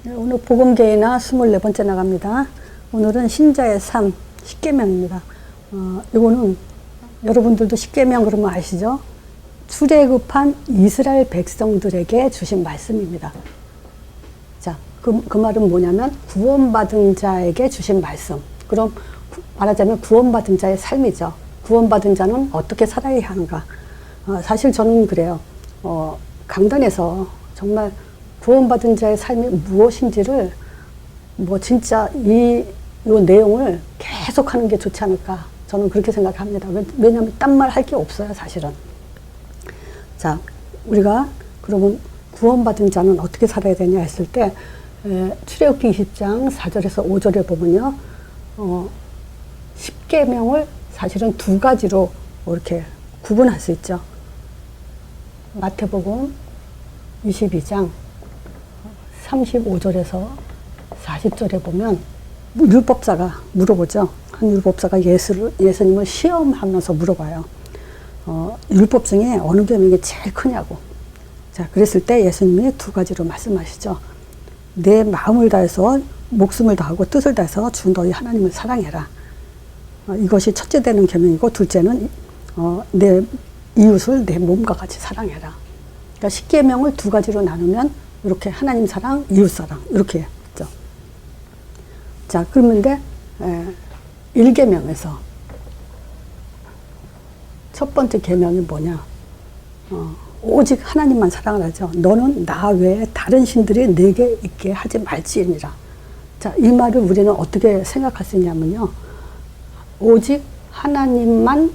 네, 오늘 복음계나 24번째 나갑니다. 오늘은 신자의 삶, 십계명입니다. 이거는 여러분들도 십계명 그러면 아시죠? 출애굽한 이스라엘 백성들에게 주신 말씀입니다. 자, 그 말은 뭐냐면 구원받은 자에게 주신 말씀. 그럼 말하자면 구원받은 자의 삶이죠. 구원받은 자는 어떻게 살아야 하는가. 사실 저는 그래요. 강단에서 정말 구원받은 자의 삶이 무엇인지를 진짜 이 내용을 계속 하는 게 좋지 않을까. 저는 그렇게 생각합니다. 왜냐하면 딴 말 할 게 없어요, 사실은. 자, 우리가 그러면 구원받은 자는 어떻게 살아야 되냐 했을 때, 출애굽기 20장 4절에서 5절에 보면요, 십계명을 사실은 두 가지로 이렇게 구분할 수 있죠. 마태복음 22장 35절에서 40절에 보면 율법사가 물어보죠. 한 율법사가 예수님을 시험하면서 물어봐요. 율법 중에 어느 계명이 제일 크냐고. 자, 그랬을 때 예수님이 두 가지로 말씀하시죠. 내 마음을 다해서 목숨을 다하고 뜻을 다해서 주 너희 하나님을 사랑해라. 이것이 첫째 되는 계명이고, 둘째는 내 이웃을 내 몸과 같이 사랑해라. 그러니까 십계명을 두 가지로 나누면 이렇게 하나님 사랑, 이웃 사랑 이렇게 있죠. 자, 그런데 1계명에서 첫 번째 계명이 뭐냐? 오직 하나님만 사랑을 하죠. 너는 나 외에 다른 신들이 내게 있게 하지 말지니라. 자, 이 말을 우리는 어떻게 생각할 수 있냐면요. 오직 하나님만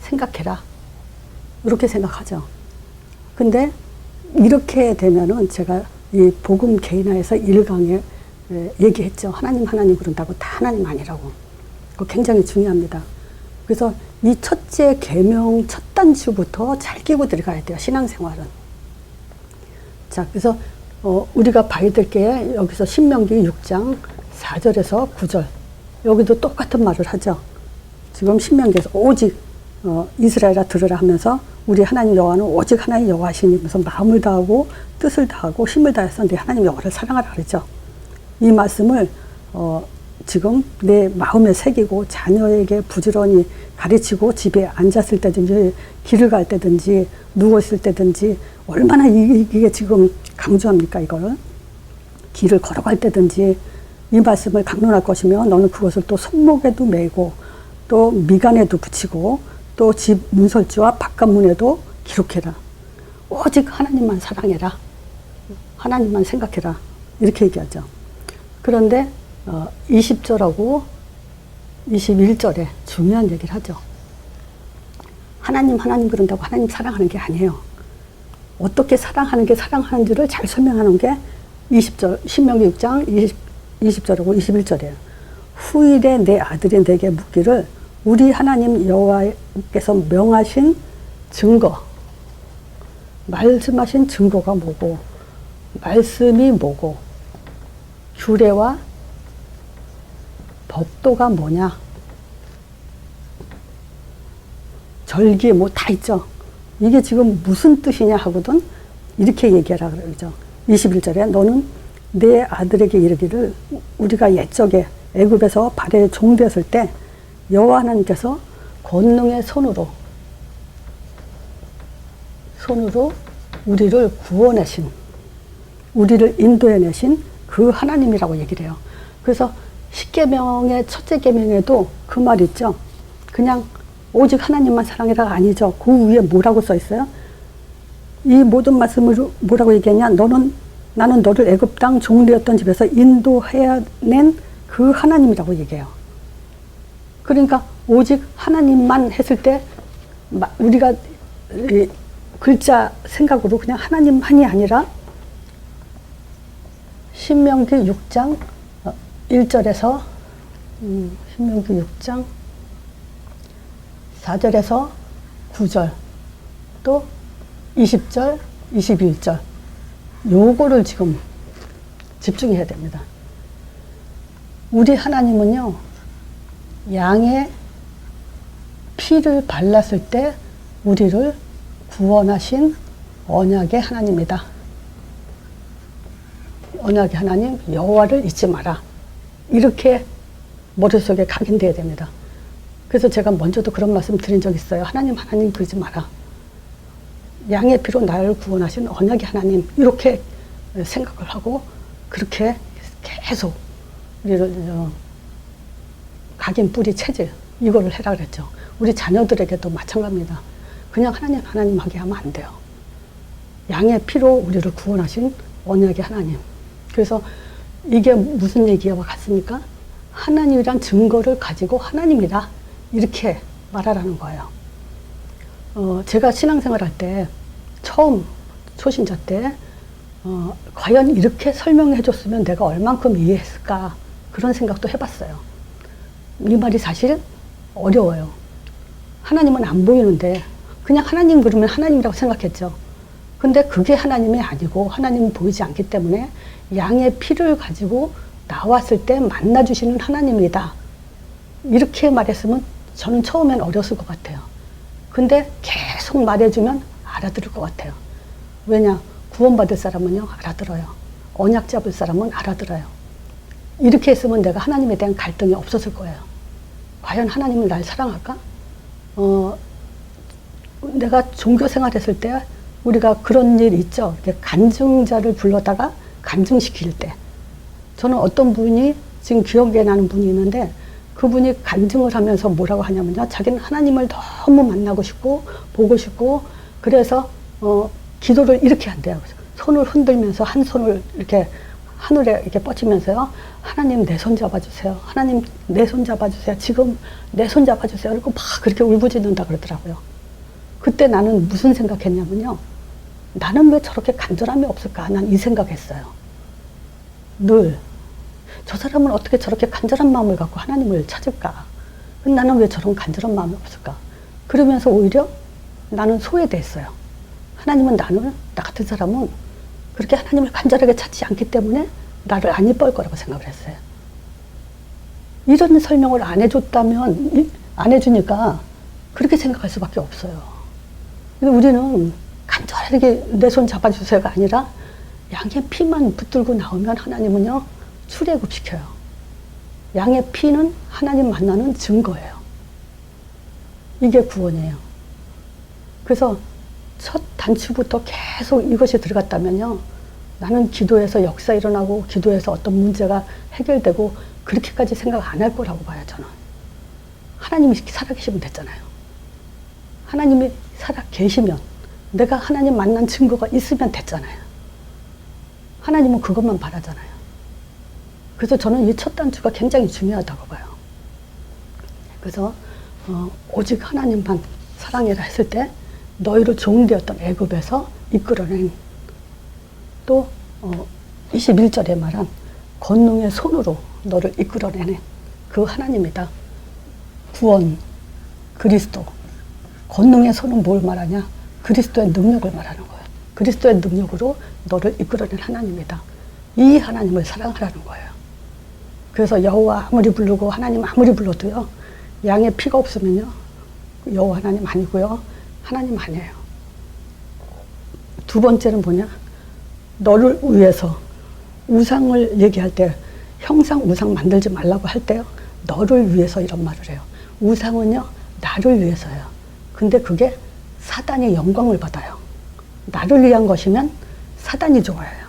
생각해라. 이렇게 생각하죠. 근데 이렇게 되면은 제가 이 복음 개인화에서 1강에 얘기했죠. 하나님 그런다고 다 하나님 아니라고. 그거 굉장히 중요합니다. 그래서 이 첫째 계명 첫 단추부터 잘 끼고 들어가야 돼요. 신앙생활은. 자, 그래서 우리가 봐야 될 게 여기서 신명기 6장 4절에서 9절. 여기도 똑같은 말을 하죠. 지금 신명기에서 오직 이스라엘아 들으라 하면서 우리 하나님 여호와는 오직 하나님 여호와시면서 마음을 다하고 뜻을 다하고 힘을 다해서 내 하나님 여호와를 사랑하라 그러죠. 이 말씀을 지금 내 마음에 새기고 자녀에게 부지런히 가르치고 집에 앉았을 때든지 길을 갈 때든지 누워있을 때든지 얼마나 이게 지금 강조합니까, 이거를. 길을 걸어갈 때든지 이 말씀을 강론할 것이며 너는 그것을 또 손목에도 메고 또 미간에도 붙이고 또 집 문설주와 바깥문에도 기록해라. 오직 하나님만 사랑해라. 하나님만 생각해라. 이렇게 얘기하죠. 그런데 20절하고 21절에 중요한 얘기를 하죠. 하나님 그런다고 하나님 사랑하는 게 아니에요. 어떻게 사랑하는 게 사랑하는지를 잘 설명하는 게 20절, 신명기 6장 20절하고 21절이에요. 후일에 내 아들이 내게 묻기를 우리 하나님 여호와께서 명하신 증거, 말씀하신 증거가 뭐고, 말씀이 뭐고, 규례와 법도가 뭐냐, 절기 다 있죠. 이게 지금 무슨 뜻이냐 하거든 이렇게 얘기하라 그러죠. 21절에 너는 내 아들에게 이르기를 우리가 옛적에 애굽에서 발에 종되었을 때 여호와 하나님께서 권능의 손으로 우리를 구원하신, 우리를 인도해내신 그 하나님이라고 얘기를 해요. 그래서 십계명의 첫째 계명에도 그 말 있죠. 그냥 오직 하나님만 사랑해라가 아니죠. 그 위에 뭐라고 써 있어요? 이 모든 말씀을 뭐라고 얘기했냐? 나는 너를 애굽 땅 종되었던 집에서 인도해낸 그 하나님이라고 얘기해요. 그러니까 오직 하나님만 했을 때 우리가 글자 생각으로 그냥 하나님만이 아니라 신명기 6장 1절에서 신명기 6장 4절에서 9절 또 20절, 21절 요거를 지금 집중해야 됩니다. 우리 하나님은요, 양의 피를 발랐을 때 우리를 구원하신 언약의 하나님이다. 언약의 하나님 여호와를 잊지 마라. 이렇게 머릿속에 각인돼야 됩니다. 그래서 제가 먼저도 그런 말씀 드린 적 있어요. 하나님 그러지 마라. 양의 피로 나를 구원하신 언약의 하나님, 이렇게 생각을 하고 그렇게 계속 우리를 각인 뿌리 체질 이거를 해라 그랬죠. 우리 자녀들에게도 마찬가지입니다. 그냥 하나님 하게 하면 안 돼요. 양의 피로 우리를 구원하신 언약의 하나님. 그래서 이게 무슨 얘기와 같습니까? 하나님이란 증거를 가지고 하나님이다, 이렇게 말하라는 거예요. 제가 신앙생활 할 때 처음 초신자 때 과연 이렇게 설명해 줬으면 내가 얼만큼 이해했을까, 그런 생각도 해봤어요. 이 말이 사실 어려워요. 하나님은 안 보이는데 그냥 하나님 그러면 하나님이라고 생각했죠. 근데 그게 하나님이 아니고 하나님은 보이지 않기 때문에 양의 피를 가지고 나왔을 때 만나주시는 하나님이다, 이렇게 말했으면 저는 처음엔 어렸을 것 같아요. 근데 계속 말해주면 알아들을 것 같아요. 왜냐? 구원받을 사람은요 알아들어요. 언약 잡을 사람은 알아들어요. 이렇게 했으면 내가 하나님에 대한 갈등이 없었을 거예요. 과연 하나님은 날 사랑할까? 내가 종교 생활했을 때 우리가 그런 일 있죠. 간증자를 불러다가 간증시킬 때, 저는 어떤 분이 지금 기억에 나는 분이 있는데, 그분이 간증을 하면서 뭐라고 하냐면요, 자기는 하나님을 너무 만나고 싶고 보고 싶고, 그래서 기도를 이렇게 한대요. 손을 흔들면서 한 손을 이렇게 하늘에 이렇게 뻗치면서요, 하나님 내 손 잡아주세요. 하나님 내 손 잡아주세요. 지금 내 손 잡아주세요. 그리고 막 그렇게 울부짖는다 그러더라고요. 그때 나는 무슨 생각했냐면요, 나는 왜 저렇게 간절함이 없을까? 난 이 생각했어요. 늘 저 사람은 어떻게 저렇게 간절한 마음을 갖고 하나님을 찾을까? 나는 왜 저런 간절한 마음이 없을까? 그러면서 오히려 나는 소외됐어요. 하나님은 나 같은 사람은 그렇게 하나님을 간절하게 찾지 않기 때문에 나를 안 이뻐할 거라고 생각을 했어요. 이런 설명을 안 해줬다면, 안 해주니까 그렇게 생각할 수밖에 없어요. 근데 우리는 간절하게 내 손 잡아주세요가 아니라 양의 피만 붙들고 나오면 하나님은요 출애굽시켜요. 양의 피는 하나님 만나는 증거예요. 이게 구원이에요. 그래서 첫 단추부터 계속 이것이 들어갔다면요, 나는 기도에서 역사 일어나고 기도에서 어떤 문제가 해결되고 그렇게까지 생각 안 할 거라고 봐요. 저는 하나님이 살아계시면 됐잖아요. 하나님이 살아계시면 내가 하나님 만난 증거가 있으면 됐잖아요. 하나님은 그것만 바라잖아요. 그래서 저는 이 첫 단추가 굉장히 중요하다고 봐요. 그래서 오직 하나님만 사랑해라 했을 때 너희를 종되었던 애굽에서 이끌어낸, 또 21절에 말한 권능의 손으로 너를 이끌어내는 그 하나님이다. 구원, 그리스도. 권능의 손은 뭘 말하냐? 그리스도의 능력을 말하는 거예요. 그리스도의 능력으로 너를 이끌어낸 하나님이다. 이 하나님을 사랑하라는 거예요. 그래서 여호와 아무리 부르고 하나님 아무리 불러도요, 양의 피가 없으면요 여호와 하나님 아니고요, 하나님 아니에요. 두 번째는 뭐냐? 너를 위해서, 우상을 얘기할 때 형상 우상 만들지 말라고 할 때요, 너를 위해서 이런 말을 해요. 우상은요 나를 위해서예요. 근데 그게 사단이 영광을 받아요. 나를 위한 것이면 사단이 좋아해요.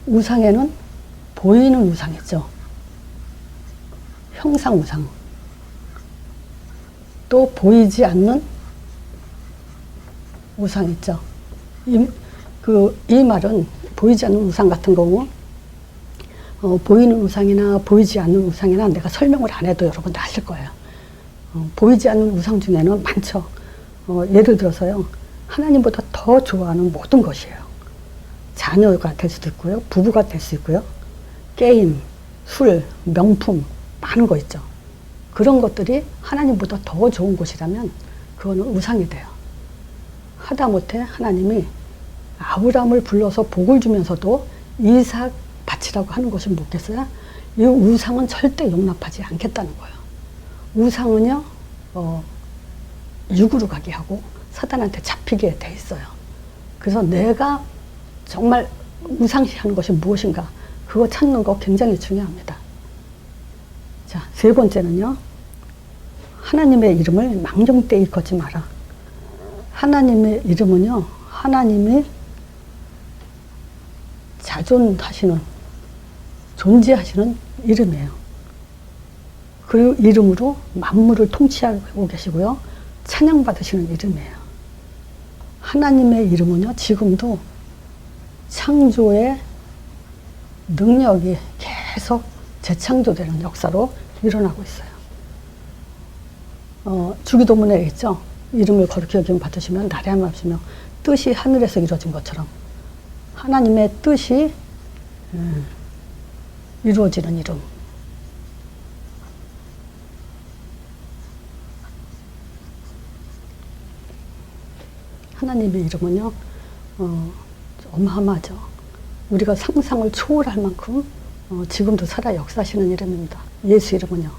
우상에는 보이는 우상 있죠. 형상 우상. 또 보이지 않는 우상 있죠. 이 말은 보이지 않는 우상 같은 경우, 보이는 우상이나 보이지 않는 우상이나 내가 설명을 안 해도 여러분들 아실 거예요. 보이지 않는 우상 중에는 많죠. 예를 들어서요, 하나님보다 더 좋아하는 모든 것이에요. 자녀가 될 수도 있고요, 부부가 될 수 있고요, 게임, 술, 명품, 많은 거 있죠. 그런 것들이 하나님보다 더 좋은 것이라면 그거는 우상이 돼요. 하다못해 하나님이 아브라함을 불러서 복을 주면서도 이삭 바치라고 하는 것을 묻겠어요? 이 우상은 절대 용납하지 않겠다는 거예요. 우상은요, 육으로 가게 하고 사단한테 잡히게 돼 있어요. 그래서 내가 정말 우상시하는 것이 무엇인가? 그거 찾는 거 굉장히 중요합니다. 자, 세 번째는요. 하나님의 이름을 망령되이 일컫지 마라. 하나님의 이름은요. 하나님이 자존하시는, 존재하시는 이름이에요. 그 이름으로 만물을 통치하고 계시고요. 찬양받으시는 이름이에요. 하나님의 이름은요. 지금도 창조의 능력이 계속 재창조되는 역사로 일어나고 있어요. 주기도문에 있죠. 이름을 거룩히 여김 받으시면 날에 함 없으며 뜻이 하늘에서 이루어진 것처럼 하나님의 뜻이 이루어지는 이름. 하나님의 이름은요, 어마어마하죠. 우리가 상상을 초월할 만큼 지금도 살아 역사하시는 이름입니다. 예수 이름은요.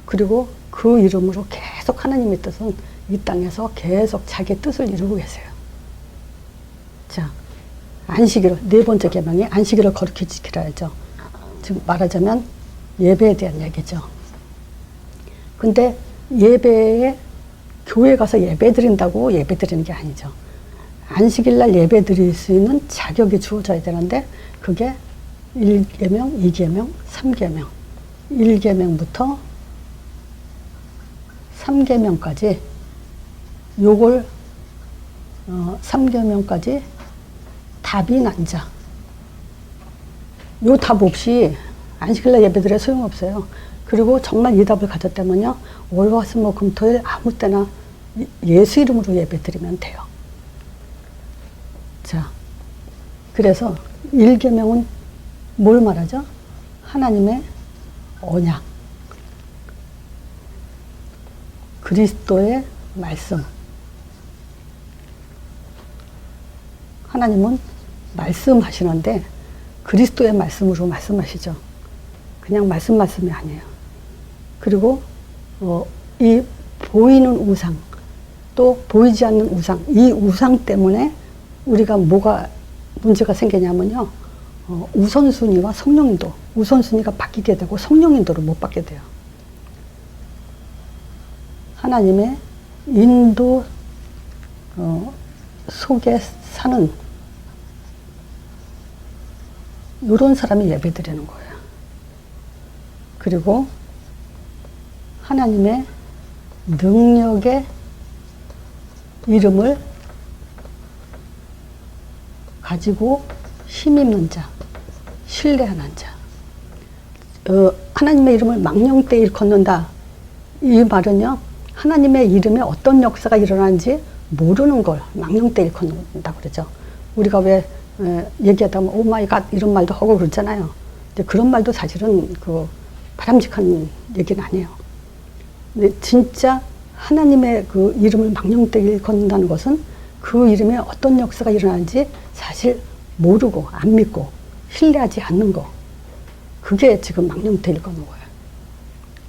그리고 그 이름으로 계속 하나님의 뜻은 이 땅에서 계속 자기 뜻을 이루고 계세요. 자, 안식일을, 네 번째 계명이 안식일을 거룩히 지키라 하죠. 지금 말하자면 예배에 대한 얘기죠. 근데 예배에 교회 가서 예배 드린다고 예배 드리는 게 아니죠. 안식일날 예배 드릴 수 있는 자격이 주어져야 되는데 그게 1계명, 2계명, 3계명 1계명부터 3계명까지 요걸 3계명까지 답이 난 자. 요 답 없이 안식일날 예배드려 소용없어요. 그리고 정말 이 답을 가졌다면요. 월, 화, 수, 목, 금, 토일 아무 때나 예수 이름으로 예배드리면 돼요. 자, 그래서 1계명은 뭘 말하죠? 하나님의 언약. 그리스도의 말씀. 하나님은 말씀하시는데 그리스도의 말씀으로 말씀하시죠. 그냥 말씀이 아니에요. 그리고 이 보이는 우상, 또 보이지 않는 우상, 이 우상 때문에 우리가 뭐가 문제가 생기냐면요. 우선순위와 성령인도, 우선순위가 바뀌게 되고 성령인도를 못 받게 돼요. 하나님의 인도 속에 사는 이런 사람이 예배드리는 거예요. 그리고 하나님의 능력의 이름을 가지고 힘입는 자, 신뢰하는 자. 하나님의 이름을 망령되 일컫는다. 이 말은요. 하나님의 이름에 어떤 역사가 일어나는지 모르는 걸 망령되 일컫는다 그러죠. 우리가 왜 얘기하다 보면 오 마이 갓 이런 말도 하고 그러잖아요. 근데 그런 말도 사실은 그 바람직한 얘기는 아니에요. 근데 진짜 하나님의 그 이름을 망령되 일컫는다는 것은 그 이름에 어떤 역사가 일어나는지 사실 모르고 안 믿고 신뢰하지 않는 거. 그게 지금 망령되 일컫는 거예요.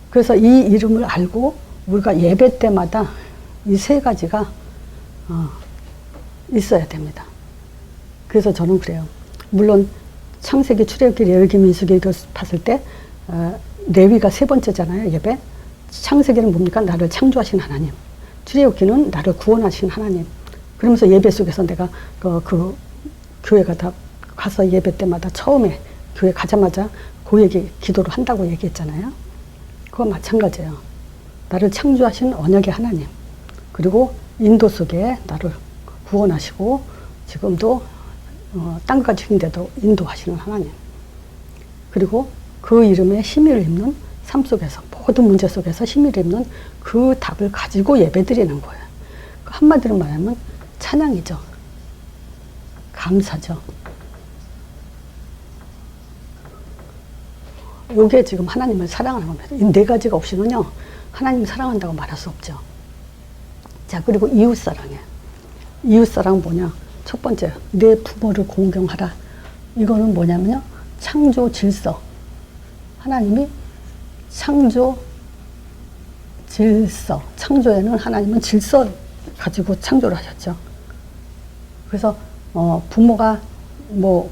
그래서 이 이름을 알고 우리가 예배 때마다 이 세 가지가 있어야 됩니다. 그래서 저는 그래요. 물론 창세기, 출애굽기, 레위기, 민수기 봤을 때 레위가 세 번째잖아요. 예배. 창세기는 뭡니까? 나를 창조하신 하나님. 출애굽기는 나를 구원하신 하나님. 그러면서 예배 속에서 내가 그 교회 가서 예배 때마다 처음에 교회 가자마자 그 얘기 기도를 한다고 얘기했잖아요. 그거 마찬가지예요. 나를 창조하신 언약의 하나님. 그리고 인도 속에 나를 구원하시고 지금도 땅까지 휜데도 인도하시는 하나님. 그리고 그 이름에 힘을 입는 삶 속에서 모든 문제 속에서 힘을 입는 그 답을 가지고 예배드리는 거예요. 한마디로 말하면 찬양이죠. 감사죠. 이게 지금 하나님을 사랑하는 겁니다. 이 네 가지가 없이는요. 하나님 사랑한다고 말할 수 없죠. 자, 그리고 이웃사랑이에요. 이웃사랑은 뭐냐? 첫 번째, 내 부모를 공경하라. 이거는 뭐냐면요. 창조 질서. 하나님이 창조 질서. 창조에는 하나님은 질서 가지고 창조를 하셨죠. 그래서 부모가 뭐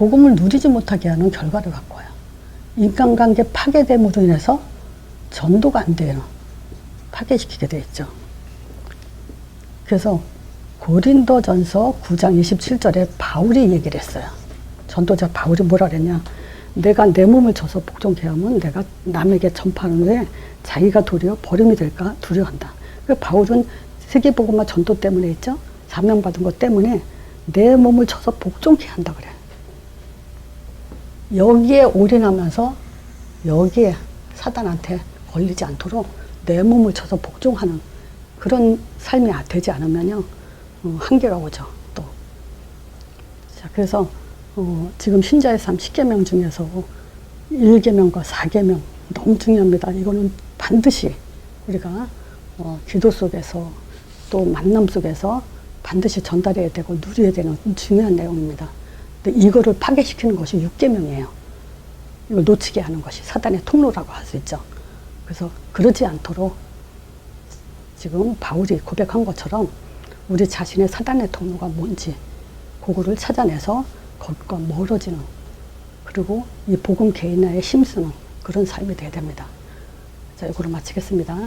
복음을 누리지 못하게 하는 결과를 갖고 와요. 인간관계 파괴됨으로 인해서 전도가 안 돼요. 파괴시키게 돼 있죠. 그래서 고린도전서 9장 27절에 바울이 얘기를 했어요. 전도자 바울이 뭐라 그랬냐. 내가 내 몸을 줘서 복종케 하면 내가 남에게 전파하는 후에 자기가 도리어 버림이 될까 두려워한다. 그 바울은 세계복음화 전도 때문에 있죠. 사명받은 것 때문에 내 몸을 줘서 복종케 한다 그래. 여기에 올인하면서 여기에 사단한테 걸리지 않도록 내 몸을 줘서 복종하는 그런 삶이 되지 않으면요 한계가 오죠. 또 자, 그래서 지금 신자의 삶 10계명 중에서 1계명과 4계명 너무 중요합니다. 이거는 반드시 우리가 기도 속에서 또 만남 속에서 반드시 전달해야 되고 누려야 되는 중요한 내용입니다. 근데 이거를 파괴시키는 것이 6계명이에요. 이걸 놓치게 하는 것이 사단의 통로라고 할 수 있죠. 그래서 그러지 않도록 지금 바울이 고백한 것처럼 우리 자신의 사단의 통로가 뭔지 그거를 찾아내서 거기과 멀어지는 그리고 이 복음 개인화에 힘쓰는 그런 삶이 돼야 됩니다. 자, 이거로 마치겠습니다.